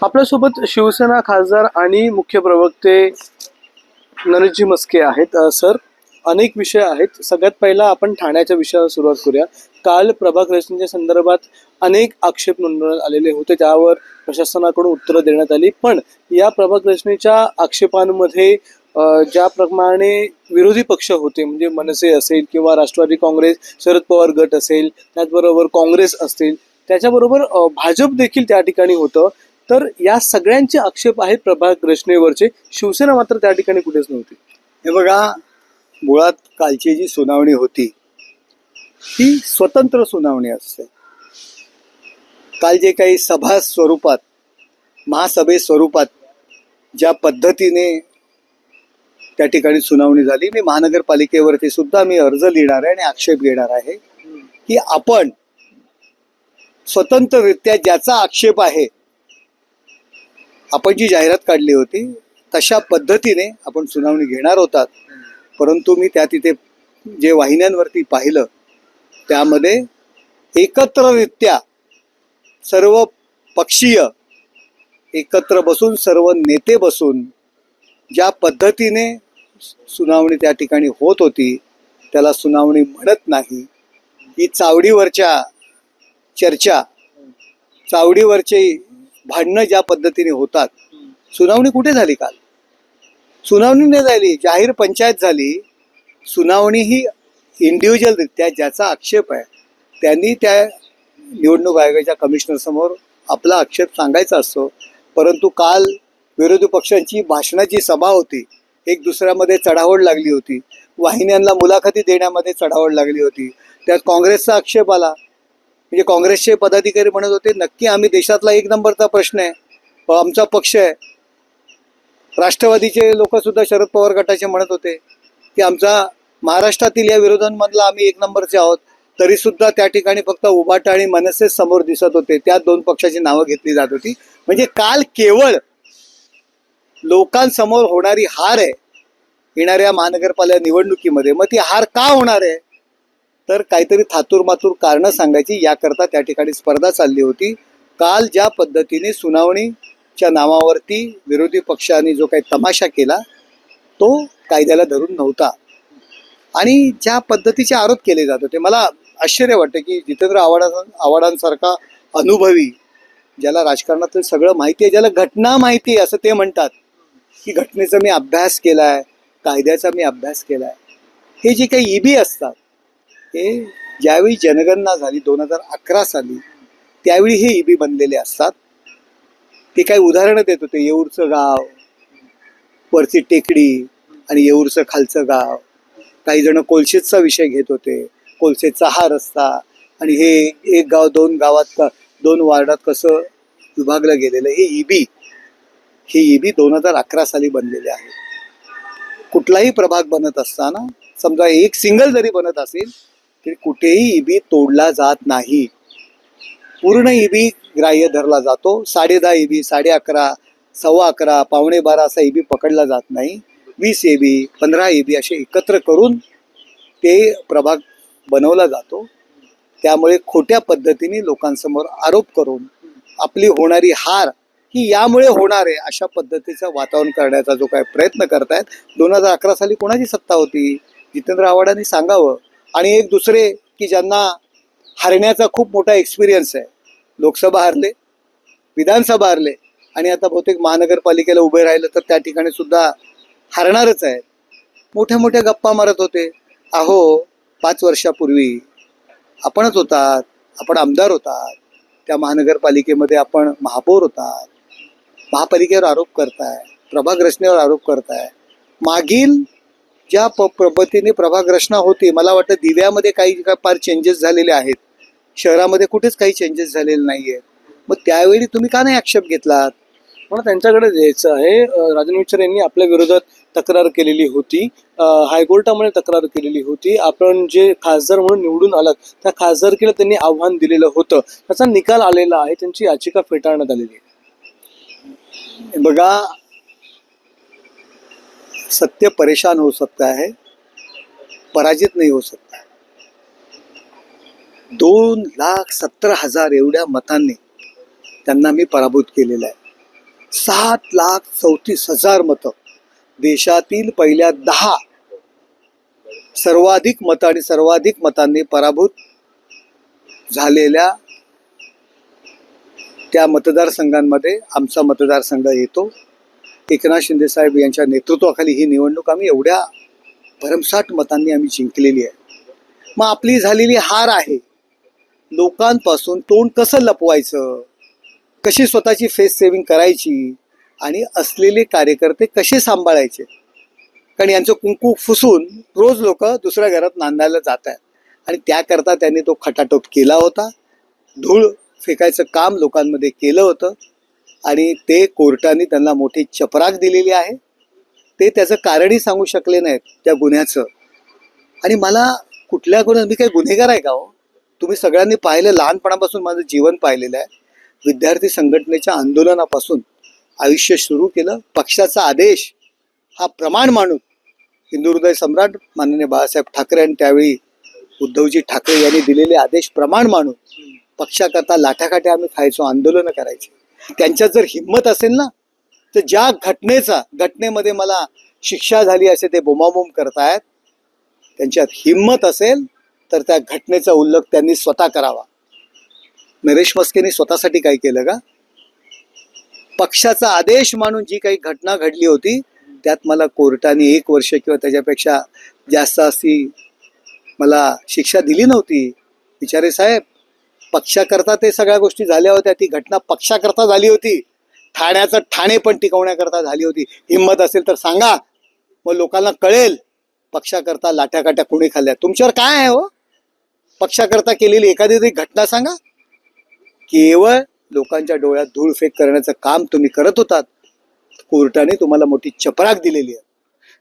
आपल्यासोबत शिवसेना खासदार आणि मुख्य प्रवक्ते नरेशजी मस्के आहेत. सर, अनेक विषय आहेत. सगळ्यात पहिला आपण ठाण्याच्या विषयावर सुरुवात करूया. काल प्रभाग रचनेच्या संदर्भात अनेक आक्षेप नोंदवण्यात आलेले होते, त्यावर प्रशासनाकडून उत्तरं देण्यात आली. पण या प्रभाग रचनेच्या आक्षेपांमध्ये ज्याप्रमाणे विरोधी पक्ष होते, म्हणजे मनसे असेल किंवा राष्ट्रवादी काँग्रेस, शरद पवार गट असेल, त्याचबरोबर काँग्रेस असतील, त्याच्याबरोबर भाजप देखील त्या ठिकाणी होतं. तर या सगळ्यांचे आक्षेप आहेत प्रभाग रचनेवरचे. शिवसेना मात्र त्या ठिकाणी कुठेच नव्हती. हे बघा, मुळात कालची जी सुनावणी होती ही स्वतंत्र सुनावणी असते. काल जे काही सभा स्वरूपात, महासभे स्वरूपात ज्या पद्धतीने त्या ठिकाणी सुनावणी झाली, मी महानगरपालिकेवरती सुद्धा मी अर्ज लिहिणार आहे आणि आक्षेप घेणार आहे की आपण स्वतंत्ररित्या ज्याचा आक्षेप आहे, आपण जी जाहिरात काढली होती तशा पद्धतीने आपण सुनावणी घेणार होतात. परंतु मी त्या तिथे जे वाहिन्यांवरती पाहिलं त्यामध्ये एकत्ररित्या सर्व पक्षीय एकत्र बसून, सर्व नेते बसून ज्या पद्धतीने सुनावणी त्या ठिकाणी होत होती त्याला सुनावणी म्हणत नाही. ही चावडीवरच्या चर्चा, चावडीवरचे भांडणं ज्या पद्धतीने होतात, सुनावणी कुठे झाली काल? सुनावणी नाही झाली, जाहीर पंचायत झाली. सुनावणी ही इंडिव्हिज्युअलरित्या ज्याचा आक्षेप आहे त्यांनी त्या निवडणूक आयोगाच्या कमिशनर समोर आपला आक्षेप सांगायचा असतो. परंतु काल विरोधी पक्षांची भाषणाची सभा होती, एक दुसऱ्यामध्ये चढाओढ लागली होती, वाहिन्यांना मुलाखती देण्यामध्ये चढाओढ लागली होती. त्यात काँग्रेसचा आक्षेप आला. म्हणजे काँग्रेसचे पदाधिकारी म्हणत होते, नक्की आम्ही देशातला एक नंबरचा प्रश्न आहे, आमचा पक्ष आहे. राष्ट्रवादीचे लोक सुद्धा शरद पवार गटाचे म्हणत होते की आमचा महाराष्ट्रातील या विरोधांमधला आम्ही एक नंबरचे आहोत. तरी सुद्धा त्या ठिकाणी फक्त उभाटा आणि मनसे समोर दिसत होते. त्या दोन पक्षाची नावं घेतली जात होती. म्हणजे काल केवळ लोकांसमोर होणारी हार आहे येणाऱ्या महानगरपालिका निवडणुकीमध्ये. मग ती हार का होणार आहे? तर काहीतरी थातूरमातूर कारणं सांगायची याकरता त्या ठिकाणी स्पर्धा चालली होती. काल ज्या पद्धतीने सुनावणीच्या नावावरती विरोधी पक्षाने जो काही तमाशा केला तो कायद्याला धरून नव्हता आणि ज्या पद्धतीचे आरोप केले जात होते, मला आश्चर्य वाटतं की जितेंद्र आव्हाडांसारखा अनुभवी, ज्याला राजकारणातलं सगळं माहिती आहे, ज्याला घटना माहिती आहे असं ते म्हणतात की घटनेचा मी अभ्यास केला आहे, कायद्याचा मी अभ्यास केला आहे. हे जे काही ईबी असतात, हे ज्यावेळी जनगणना झाली 2011 साली त्यावेळी हे ईबी बनलेले असतात. ते काही उदाहरणं देत होते, येऊरचं गाव, वरची टेकडी आणि येऊरचं खालचं गाव. काही जण कोलशेचा विषय घेत होते, कोलशेचा हा रस्ता आणि हे एक गाव दोन गावात, दोन वार्डात कसं विभागलं गेलेलं. हे ईबी 2011 साली बनलेले आहे. कुठलाही प्रभाग बनत असताना, समजा एक सिंगल जरी बनत असेल तरी कुठेही ईबी तोडला जात नाही. पूर्ण ईबी ग्राह्य धरला जातो. 10.5 ईबी, 11.5, 11.15, 11:15 असा ईबी पकडला जात नाही. 20 ईबी, 15 ईबी असे एकत्र करून ते प्रभाग बनवला जातो. त्यामुळे खोट्या पद्धतीने लोकांसमोर आरोप करून आपली होणारी हार ही यामुळे होणार आहे अशा पद्धतीचं वातावरण करण्याचा जो काही प्रयत्न करतायत. 2011 साली कोणाची सत्ता होती? जितेंद्र आव्हाडांनी सांगावं. आणि एक दुसरे की ज्यांना हरण्याचा खूप मोठा एक्सपिरियन्स आहे, लोकसभा हरले, विधानसभा हरले आणि आता बहुतेक महानगरपालिकेला उभे राहिलं तर त्या ठिकाणी सुद्धा हरणारच आहे. मोठ्या मोठ्या गप्पा मारत होते. अहो, 5 वर्षापूर्वी आपणच होतात, आपण आमदार होतात, त्या महानगरपालिकेमध्ये आपण महापौर होतात. महापालिकेवर आरोप करताय, प्रभाग रचनेवर आरोप करताय. मागील ज्या पद्धतीने प्रभाग रचना होती, मला वाटतं दिव्यामध्ये काही फार चेंजेस झालेले आहेत, शहरामध्ये कुठेच काही चेंजेस झालेले नाही आहेत. मग त्यावेळी तुम्ही का नाही आक्षेप घेतलात? मला त्यांच्याकडे द्यायचं आहे. राजन विचार यांनी आपल्या विरोधात तक्रार केलेली होती, हायकोर्टामध्ये तक्रार केलेली होती. आपण जे खासदार म्हणून निवडून आलात त्या खासदारकीला त्यांनी आव्हान दिलेलं होतं, त्याचा निकाल आलेला आहे, त्यांची याचिका फेटाळण्यात आलेली आहे. बघा, सत्य परेशान हो सकता है, पराजित नहीं हो सकता. 2,17,000 एवढ्या मतांनी त्यांना मी पराभूत केलेलं आहे. 7,34,000 मतं, देशातील पहिल्या 10 सर्वाधिक मतं आणि सर्वाधिक मतांनी पराभूत झालेल्या त्या मतदारसंघांमध्ये आमचा मतदारसंघ येतो. एकनाथ शिंदे साहेब यांच्या नेतृत्वाखाली ही निवडणूक आम्ही एवढ्या भरमसाठ मतांनी आम्ही जिंकलेली आहे. मग आपली झालेली हार आहे. लोकांपासून तोंड कसं लपवायचं, कशी स्वतःची फेस सेव्हिंग करायची आणि असलेले कार्यकर्ते कसे सांभाळायचे. कारण यांचं कुंकू फुसून रोज लोक दुसऱ्या घरात नांदायला जात आहेत आणि त्याकरता त्यांनी तो खटाटोप केला होता. धूळ फेकायचं काम लोकांमध्ये केलं होतं आणि ते कोर्टाने त्यांना मोठी चपराक दिलेली आहे. ते त्याचं कारणही सांगू शकले नाहीत त्या गुन्ह्याचं. आणि मला कुठल्या गुन्ह्यात, मी काही गुन्हेगार आहे का हो? तुम्ही सगळ्यांनी पाहिलं, लहानपणापासून माझं जीवन पाहिलेलं आहे. विद्यार्थी संघटनेच्या आंदोलनापासून आयुष्य सुरू केलं. पक्षाचा आदेश हा प्रमाण मानून हिंदू हृदय सम्राट माननीय बाळासाहेब ठाकरे आणि त्यावेळी उद्धवजी ठाकरे यांनी दिलेले आदेश प्रमाण मानून पक्षाकरता लाठाकाठी आम्ही खायचो, आंदोलनं करायची. त्यांच्यात जर हिंमत असेल ना, तर ज्या घटनेमध्ये मला शिक्षा झाली असे ते बोमाबोम करतायत, त्यांच्यात हिंमत असेल तर त्या घटनेचा उल्लेख त्यांनी स्वतः करावा. नरेश मस्केने स्वतःसाठी काय केलं का? पक्षाचा आदेश मानून जी काही घटना घडली होती त्यात मला कोर्टाने 1 वर्ष किंवा त्याच्यापेक्षा जास्त अशी मला शिक्षा दिली नव्हती. बिचारे साहेब, पक्षाकरता ते सगळ्या गोष्टी झाल्या होत्या. ती घटना पक्षाकरता झाली होती. ठाण्याचं ठाणे पण टिकवण्याकरता झाली होती. हिंमत असेल तर सांगा, मग लोकांना कळेल पक्षाकरता लाठ्याकाठ्या कोणी खाल्ल्या. तुमच्यावर काय आहे हो? पक्षाकरता केलेली एखादी तरी घटना सांगा. केवळ लोकांच्या डोळ्यात धूळफेक करण्याचं काम तुम्ही करत होतात. कोर्टाने तुम्हाला मोठी चपराक दिलेली आहे.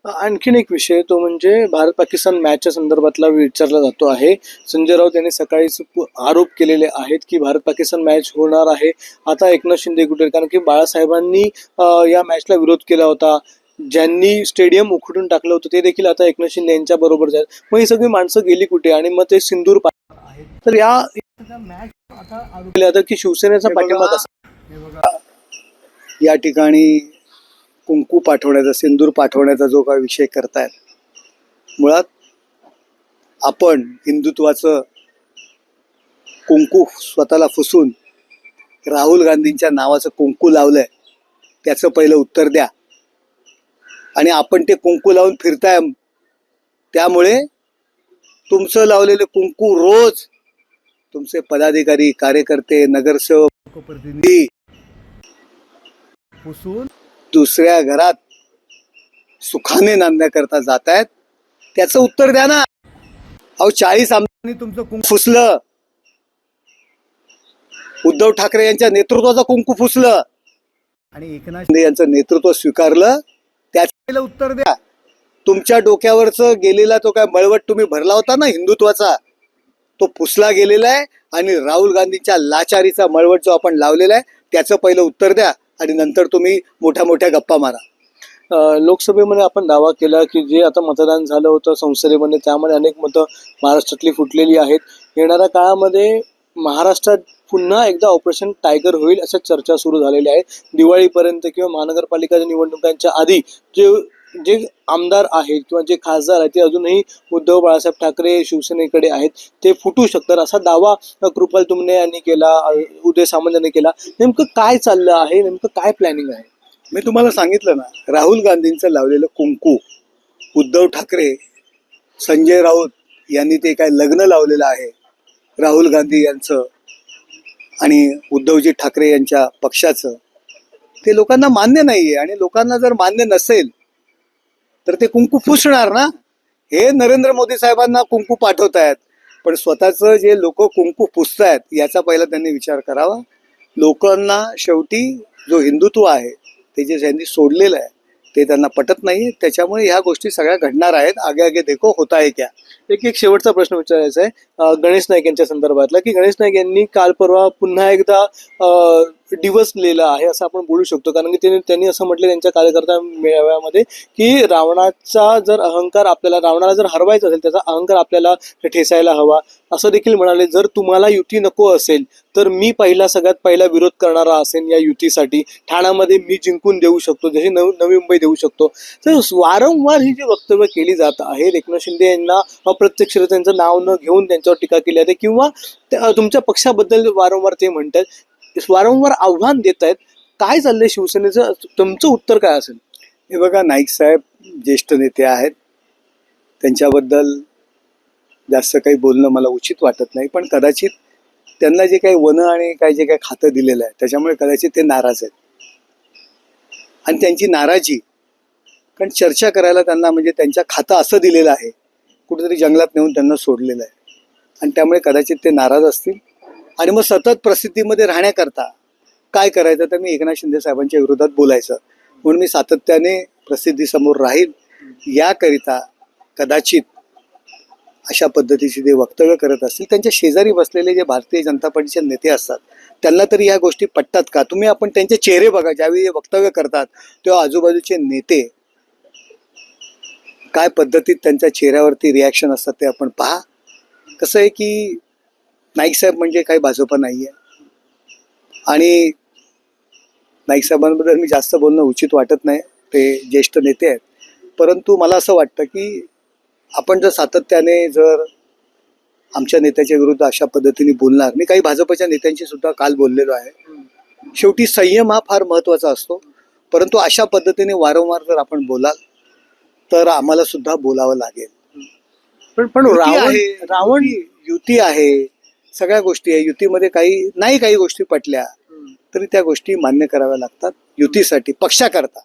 आणखीन एक विषय, तो म्हणजे भारत पाकिस्तान मॅचच्या संदर्भातला विचारला जातो आहे. संजय राऊत यांनी सकाळीच आरोप केलेले आहेत की भारत पाकिस्तान मॅच होणार आहे. आता एकनाथ शिंदे कुठे, कारण की बाळासाहेबांनी या मॅचला विरोध केला होता. ज्यांनी स्टेडियम उखडून टाकलं होतं ते देखील आता एकनाथ शिंदे यांच्या बरोबर जाईल. मग ही सगळी माणसं गेली कुठे? आणि मग ते सिंदूर आहेत. तर या मॅच आता आरोप केला की शिवसेनेचा पाठिंबा कसा? या ठिकाणी कुंकू पाठवण्याचा, सिंदूर पाठवण्याचा जो काही विषय करतायत, मुळात आपण हिंदुत्वाचं कुंकू स्वतःला फुसून राहुल गांधींच्या नावाचं कुंकू लावलंय, त्याचं पहिलं उत्तर द्या. आणि आपण ते कुंकू लावून फिरताय, त्यामुळे तुमचं लावलेलं कुंकू रोज तुमचे पदाधिकारी, कार्यकर्ते, नगरसेवक, लोकप्रतिनिधी पुसून दुसऱ्या घरात सुखाने नांदण्याकरता जात आहेत. त्याचं उत्तर द्या ना. अहो, 40 आमदारांनी तुमचं कुंकू फुसलं. उद्धव ठाकरे यांच्या नेतृत्वाचं कुंकू फुसलं आणि एकनाथ शिंदे यांचं नेतृत्व स्वीकारलं. त्याचं उत्तर द्या. तुमच्या डोक्यावरचं गेलेला तो काय मळवट तुम्ही भरला होता ना हिंदुत्वाचा, तो पुसला गेलेला आहे. आणि राहुल गांधींच्या लाचारीचा मळवट जो आपण लावलेला आहे त्याचं पहिलं उत्तर द्या आणि नंतर तुम्ही मोठ्या मोठ्या गप्पा मारा. लोकसभेमध्ये आपण दावा केला की जे आता मतदान झालं होतं संसदेमध्ये, त्यामध्ये अनेक मतं महाराष्ट्रातली फुटलेली आहेत. येणाऱ्या काळामध्ये महाराष्ट्रात पुन्हा एकदा ऑपरेशन टायगर होईल अशा चर्चा सुरू झालेल्या आहेत. दिवाळीपर्यंत किंवा महानगरपालिका निवडणुकांच्या आधी जे आमदार आहेत किंवा जे खासदार आहेत ते अजूनही उद्धव बाळासाहेब ठाकरे शिवसेनेकडे आहेत, ते फुटू शकतात असा दावा कृपाल तुमने यांनी केला, उदय सामंत यांनी केला. नेमकं काय चाललं आहे? नेमकं काय प्लॅनिंग आहे? मी तुम्हाला सांगितलं ना, राहुल गांधींचं लावलेलं कुंकू, उद्धव ठाकरे, संजय राऊत यांनी ते काय लग्न लावलेलं आहे राहुल गांधी यांचं आणि उद्धवजी ठाकरे यांच्या पक्षाचं, ते लोकांना मान्य नाहीये. आणि लोकांना जर मान्य नसेल तर ते कुंकू फुसणार ना. हे नरेंद्र मोदी साहेबांना कुंकू पाठवतायत, पण स्वतःचं जे लोक कुंकू पुसतायत याचा पहिला त्यांनी विचार करावा. लोकांना शेवटी जो हिंदुत्व आहे ते जे त्यांनी सोडलेलं आहे ते त्यांना पटत नाही. त्याच्यामुळे ह्या गोष्टी सगळ्या घडणार आहेत. आगे आगे देखो होता है क्या. एक शेवटचा प्रश्न विचारायचा आहे गणेश नाईक यांच्या संदर्भातला, की गणेश नाईक यांनी काल परवा पुन्हा एकदा डिवस लिहिला आहे असं आपण बोलू शकतो, कारण की त्यांनी असं म्हटलं त्यांच्या कार्यकर्ता मेळाव्यामध्ये की रावणाचा जर अहंकार आपल्याला, रावणाला जर हरवायचा असेल त्याचा अहंकार आपल्याला ठेसायला हवा, असं देखील म्हणाले. जर तुम्हाला युती नको असेल तर मी सगळ्यात पहिला विरोध करणारा असेल या युतीसाठी, ठाण्यामध्ये मी जिंकून देऊ शकतो, जशी नवी मुंबई देऊ शकतो. तर वारंवार ही जी वक्तव्य केली जात आहेत, एकनाथ शिंदे यांना अप्रत्यक्षरित्या त्यांचं नाव न घेऊन त्यांच्यावर टीका केली जाते किंवा तुमच्या पक्षाबद्दल वारंवार ते म्हणतात, वारंवार आव्हान देत आहेत, काय चाललंय शिवसेनेचं, तुमचं उत्तर काय असेल? हे बघा, नाईक साहेब ज्येष्ठ नेते आहेत, त्यांच्याबद्दल जास्त काही बोलणं मला उचित वाटत नाही, पण कदाचित त्यांना जे काही वन आणि काही जे काही खातं दिलेलं आहे त्याच्यामुळे कदाचित ते नाराज आहेत. आणि त्यांची नाराजी, कारण चर्चा करायला त्यांना म्हणजे त्यांच्या खातं असं दिलेलं आहे, कुठेतरी जंगलात नेऊन त्यांना सोडलेलं आहे, आणि त्यामुळे कदाचित ते नाराज असतील. आणि मग सतत प्रसिद्धीमध्ये राहण्याकरता काय करायचं, तर मी एकनाथ शिंदे साहेबांच्या विरोधात बोलायचं, म्हणून मी सातत्याने प्रसिद्धीसमोर राहील. याकरिता कदाचित अशा पद्धतीचे ते वक्तव्य करत असतील. त्यांच्या शेजारी बसलेले जे भारतीय जनता पार्टीचे नेते असतात त्यांना तरी ह्या गोष्टी पटतात का? तुम्ही आपण त्यांचे चेहरे बघा, ज्यावेळी वक्तव्य करतात तेव्हा आजूबाजूचे नेते काय पद्धतीत त्यांच्या चेहऱ्यावरती रिॲक्शन असतात ते आपण पहा. कसं आहे की नाईक साहेब म्हणजे काही भाजपा नाही आहे, आणि नाईक साहेबांबद्दल मी जास्त बोलणं उचित वाटत नाही, ते ज्येष्ठ नेते आहेत. परंतु मला असं वाटतं की आपण जर सातत्याने जर आमच्या नेत्याच्या विरुद्ध अशा पद्धतीने बोलणार, मी काही भाजपच्या नेत्यांशी सुद्धा काल बोललेलो आहे, शेवटी संयम हा फार महत्त्वाचा असतो, परंतु अशा पद्धतीने वारंवार जर आपण बोलाल तर आम्हाला सुद्धा बोलावं लागेल. पण रावण युती आहे, सगळ्या गोष्टी आहे, युतीमध्ये काही गोष्टी पटल्या तरी त्या गोष्टी मान्य कराव्या लागतात. युतीसाठी, पक्षाकरता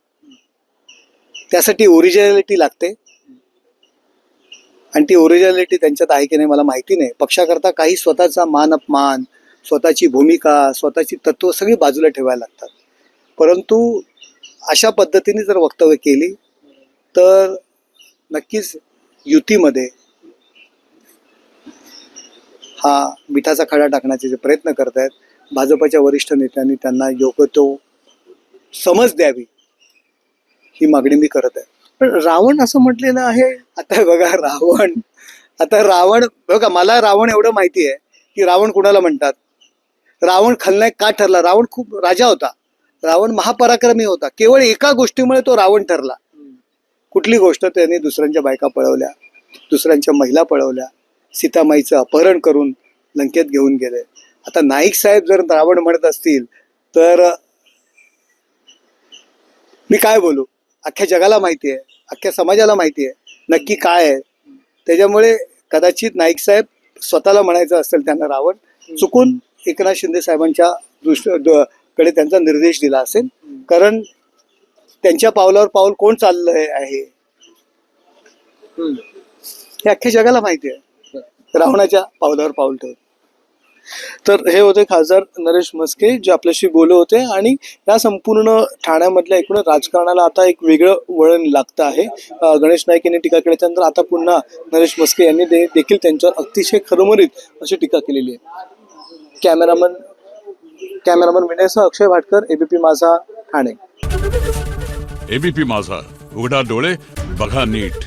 त्यासाठी ओरिजिनॅलिटी लागते, आणि ती ओरिजिनॅलिटी त्यांच्यात आहे की नाही मला माहिती नाही. पक्षाकरता काही स्वतःचा मान अपमान, स्वतःची भूमिका, स्वतःची तत्व सगळी बाजूला ठेवायला लागतात. परंतु अशा पद्धतीने जर वक्तव्य केली तर नक्कीच युतीमध्ये हा मिठाचा खडा टाकण्याचे जे प्रयत्न करत आहेत, भाजपच्या वरिष्ठ नेत्यांनी त्यांना योग्य तो समज द्यावी ही मागणी मी करत आहे. पण रावण असं म्हटलेलं आहे. आता बघा, रावण बघा, मला रावण एवढं माहिती आहे की रावण कुणाला म्हणतात. रावण खलनायक का ठरला? रावण खूप राजा होता, रावण महापराक्रमी होता, केवळ एका गोष्टीमुळे तो रावण ठरला. कुठली गोष्ट? त्यांनी दुसऱ्यांच्या बायका पळवल्या, दुसऱ्यांच्या महिला पळवल्या, सीतामाईचं अपहरण करून लंकेत घेऊन गेले. आता नाईक साहेब जर रावण म्हणत असतील तर मी काय बोलू? अख्ख्या जगाला माहिती आहे, अख्ख्या समाजाला माहिती आहे नक्की काय आहे. त्याच्यामुळे कदाचित नाईक साहेब स्वतःला म्हणायचं असेल त्यांना रावण, चुकून एकनाथ शिंदे साहेबांच्या कडे त्यांचा निर्देश दिला असेल, कारण त्यांच्या पावलावर पाऊल कोण चाललंय आहे हे अख्ख्या जगाला माहिती आहे, रावणाच्या पावलावर पाऊल ठेवत. तर हे होते खासदार नरेश म्हस्के जे आपल्याशी बोलत होते, आणि या संपूर्ण ठाण्यामधल्या एकूण राजकारणाला आता एक वेगळं वळण लागतं आहे. गणेश नाईक यांनी टीका केल्यानंतर आता पुन्हा नरेश म्हस्के यांनी देखील त्यांच्यावर अतिशय खरमरीत अशी टीका केलेली आहे. कॅमेरामन विनयसह अक्षय भाटकर, एबीपी माझा, ठाणे. एबीपी माझा, उघडा डोळे बघा नीट.